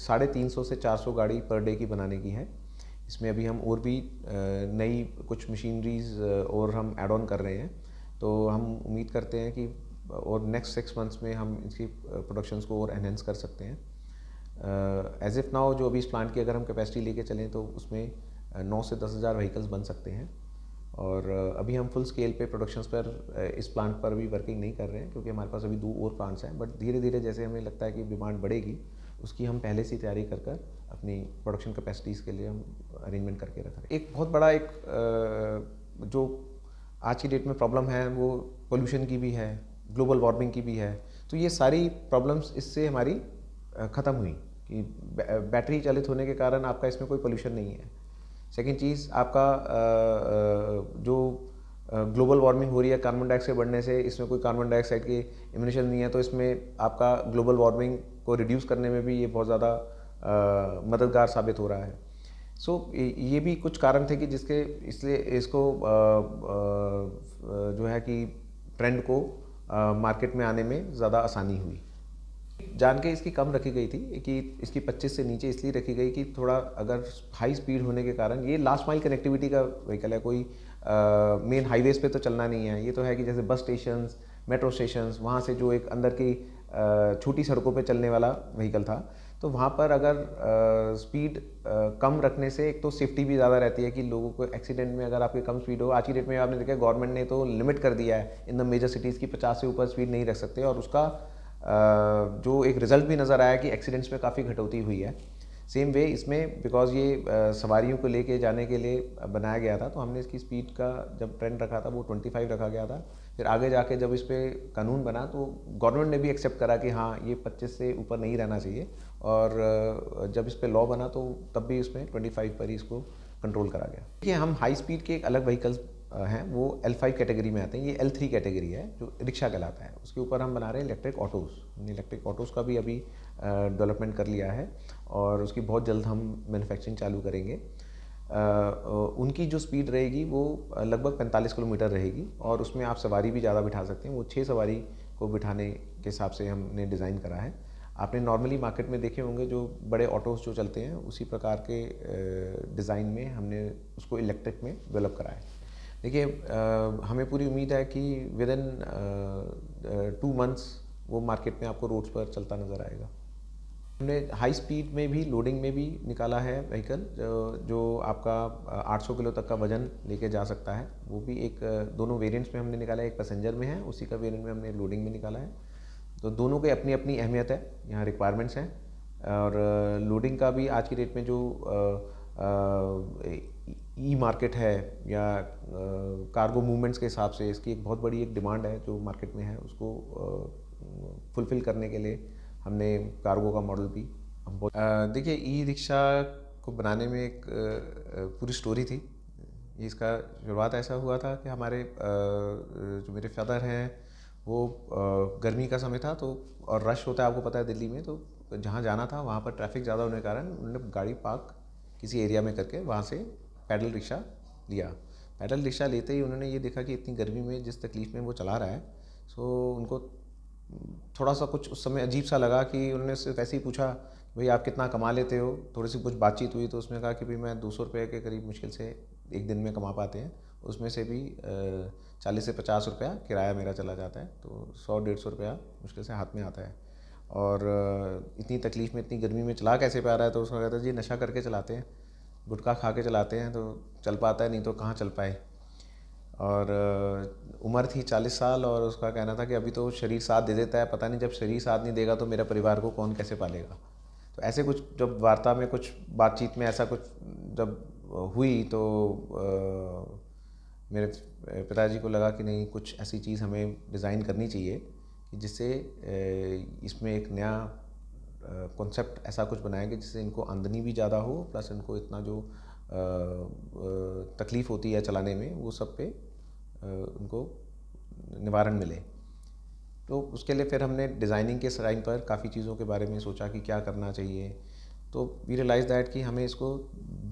350 से 400 गाड़ी per day की बनाने की है। इसमें अभी हम और भी नई कुछ मशीनरीज और हम ऐड ऑन कर रहे हैं, तो हम उम्मीद करते हैं कि और नेक्स्ट 6 मंथ्स में हम इसकी प्रोडक्शंस को और एनहेंस कर सकते हैं। एज इफ़ नाउ जो अभी इस प्लांट की अगर हम कैपेसिटी लेके चलें तो उसमें 9 से 10,000 व्हीकल्स बन सकते हैं। और अभी हम फुल स्केल पे प्रोडक्शंस पर इस प्लांट पर भी वर्किंग नहीं कर रहे हैं, क्योंकि हमारे पास अभी 2 और प्लांट्स हैं। बट धीरे धीरे जैसे हमें लगता है कि डिमांड बढ़ेगी, उसकी हम पहले से तैयारी कर कर अपनी प्रोडक्शन कैपेसिटीज़ के लिए हम अरेंजमेंट करके रख रहे हैं। एक बहुत बड़ा जो आज की डेट में प्रॉब्लम है वो पोल्यूशन की भी है, ग्लोबल वार्मिंग की भी है। तो ये सारी प्रॉब्लम्स इससे हमारी ख़त्म हुई कि बैटरी चालित होने के कारण आपका इसमें कोई पोल्यूशन नहीं है। सेकेंड चीज़, आपका जो ग्लोबल वार्मिंग हो रही है कार्बन डाइऑक्साइड बढ़ने से, इसमें कोई कार्बन डाइऑक्साइड की इमिशन नहीं है, तो इसमें आपका ग्लोबल वार्मिंग को रिड्यूस करने में भी ये बहुत ज़्यादा मददगार साबित हो रहा है। सो ये भी कुछ कारण थे कि जिसके इसलिए इसको जो है कि ट्रेंड को मार्केट में आने में ज़्यादा आसानी हुई। जान के इसकी कम रखी गई थी कि इसकी 25 से नीचे इसलिए रखी गई कि थोड़ा अगर हाई स्पीड होने के कारण, ये लास्ट माइल कनेक्टिविटी का व्हीकल है, कोई मेन हाईवेज पे तो चलना नहीं है। ये तो है कि जैसे बस स्टेशंस, मेट्रो स्टेशंस, वहाँ से जो एक अंदर की छोटी सड़कों पे चलने वाला व्हीकल था, तो वहाँ पर अगर स्पीड कम रखने से एक तो सेफ्टी भी ज़्यादा रहती है कि लोगों को एक्सीडेंट में अगर आपकी कम स्पीड हो। आज की डेट में आपने देखा गवर्नमेंट ने तो लिमिट कर दिया है इन द मेजर सिटीज़ की 50 से ऊपर स्पीड नहीं रख सकते, और उसका जो एक रिज़ल्ट भी नज़र आया कि एक्सीडेंट्स में काफ़ी कटौती हुई है। सेम वे इसमें बिकॉज ये सवारियों को लेके जाने के लिए बनाया गया था, तो हमने इसकी स्पीड का जब ट्रेंड रखा था वो 25 रखा गया था। फिर आगे जाके जब इस पर कानून बना तो गवर्नमेंट ने भी एक्सेप्ट करा कि हाँ ये 25 से ऊपर नहीं रहना चाहिए, और जब इस पर लॉ बना तो तब भी इसमें 25 पर ही इसको कंट्रोल करा गया। देखिए, हम हाई स्पीड के एक अलग व्हीकल्स हैं, वो L5 कैटेगरी में आते हैं। ये L3 कैटेगरी है जो रिक्शा कहलाता है, उसके ऊपर हम बना रहे हैं इलेक्ट्रिक ऑटोज़। हमने इलेक्ट्रिक ऑटोज़ का भी अभी डेवलपमेंट कर लिया है और उसकी बहुत जल्द हम मैन्युफैक्चरिंग चालू करेंगे। उनकी जो स्पीड रहेगी वो लगभग 45 किलोमीटर रहेगी, और उसमें आप सवारी भी ज़्यादा बिठा सकते हैं। वो 6 सवारी को बिठाने के हिसाब से हमने डिज़ाइन करा है। आपने नॉर्मली मार्केट में देखे होंगे जो बड़े ऑटोज़ जो चलते हैं, उसी प्रकार के डिज़ाइन में हमने उसको इलेक्ट्रिक में डेवलप करा है। देखिए, हमें पूरी उम्मीद है कि विद इन 2 मंथ्स वो मार्केट में आपको रोड्स पर चलता नज़र आएगा। हमने हाई स्पीड में भी, लोडिंग में भी निकाला है व्हीकल जो आपका 800 किलो तक का वजन लेके जा सकता है। वो भी एक दोनों वेरिएंट्स में हमने निकाला है, एक पैसेंजर में है, उसी का वेरिएंट में हमने लोडिंग में निकाला है। तो दोनों की अपनी अपनी अहमियत है, यहाँ रिक्वायरमेंट्स हैं। और लोडिंग का भी आज की डेट में जो ई मार्केट है या कार्गो मूवमेंट्स के हिसाब से इसकी एक बहुत बड़ी एक डिमांड है जो मार्केट में है, उसको फुलफ़िल करने के लिए हमने कार्गो का मॉडल भी हम बहुत देखिए, ई रिक्शा को बनाने में एक पूरी स्टोरी थी। इसका शुरुआत ऐसा हुआ था कि हमारे जो मेरे फादर हैं वो गर्मी का समय था, तो और रश होता है आपको पता है दिल्ली में, तो जहाँ जाना था वहाँ पर ट्रैफिक ज़्यादा होने के कारण उन्होंने गाड़ी पार्क किसी एरिया में करके वहाँ से पैडल रिक्शा लिया। पैडल रिक्शा लेते ही उन्होंने ये देखा कि इतनी गर्मी में जिस तकलीफ़ में वो चला रहा है, सो उनको थोड़ा सा कुछ उस समय अजीब सा लगा कि उन्होंने सिर्फ ऐसे ही पूछा, भाई आप कितना कमा लेते हो? थोड़ी सी कुछ बातचीत हुई तो उसने कहा कि भाई मैं 200 रुपये के करीब मुश्किल से एक दिन में कमा पाते हैं, उसमें से भी 40 से 50 रुपया किराया मेरा चला जाता है, तो 100-150 रुपया मुश्किल से हाथ में आता है। और इतनी तकलीफ़ में, इतनी गर्मी में चला कैसे पा रहा है? तो उसने कहता जी नशा करके चलाते हैं, गुटखा खा के चलाते हैं, तो चल पाता है, नहीं तो कहाँ चल पाए। और उम्र थी 40 साल, और उसका कहना था कि अभी तो शरीर साथ दे देता है, पता नहीं जब शरीर साथ नहीं देगा तो मेरा परिवार को कौन कैसे पालेगा। तो ऐसे कुछ जब वार्ता में, कुछ बातचीत में ऐसा कुछ जब हुई तो मेरे पिताजी को लगा कि नहीं, कुछ ऐसी चीज़ हमें डिज़ाइन करनी चाहिए कि जिससे इसमें एक नया कॉन्सेप्ट ऐसा कुछ बनाएंगे जिससे इनको आमदनी भी ज़्यादा हो, प्लस इनको इतना जो तकलीफ़ होती है चलाने में, वो सब पे उनको निवारण मिले। तो उसके लिए फिर हमने डिज़ाइनिंग के टाइम पर काफ़ी चीज़ों के बारे में सोचा कि क्या करना चाहिए। तो वी रियलाइज़ दैट कि हमें इसको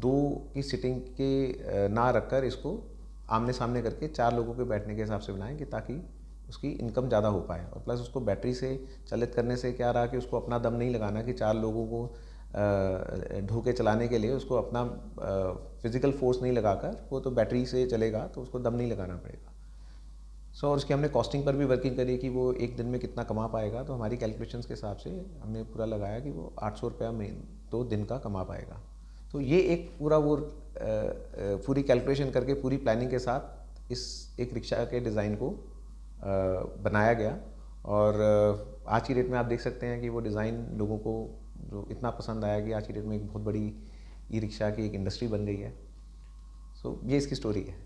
2 की सीटिंग के ना रखकर इसको आमने सामने करके 4 लोगों के बैठने के हिसाब से बनाएं, कि ताकि उसकी इनकम ज़्यादा हो पाए। और प्लस उसको बैटरी से चालित करने से क्या रहा कि उसको अपना दम नहीं लगाना कि 4 लोगों को ढो के चलाने के लिए उसको अपना फिज़िकल फोर्स नहीं लगाकर, वो तो बैटरी से चलेगा तो उसको दम नहीं लगाना पड़ेगा। और उसकी हमने कॉस्टिंग पर भी वर्किंग करी कि वो एक दिन में कितना कमा पाएगा। तो हमारी कैलकुलेशंस के हिसाब से हमने पूरा लगाया कि वो 800 रुपया में 2 दिन का कमा पाएगा। तो ये एक पूरा वो पूरी कैलकुलेशन करके पूरी प्लानिंग के साथ इस एक रिक्शा के डिज़ाइन को बनाया गया। और आज की डेट में आप देख सकते हैं कि वो डिज़ाइन लोगों को जो इतना पसंद आया कि आज की डेट में एक बहुत बड़ी ई रिक्शा की एक इंडस्ट्री बन गई है। ये इसकी स्टोरी है।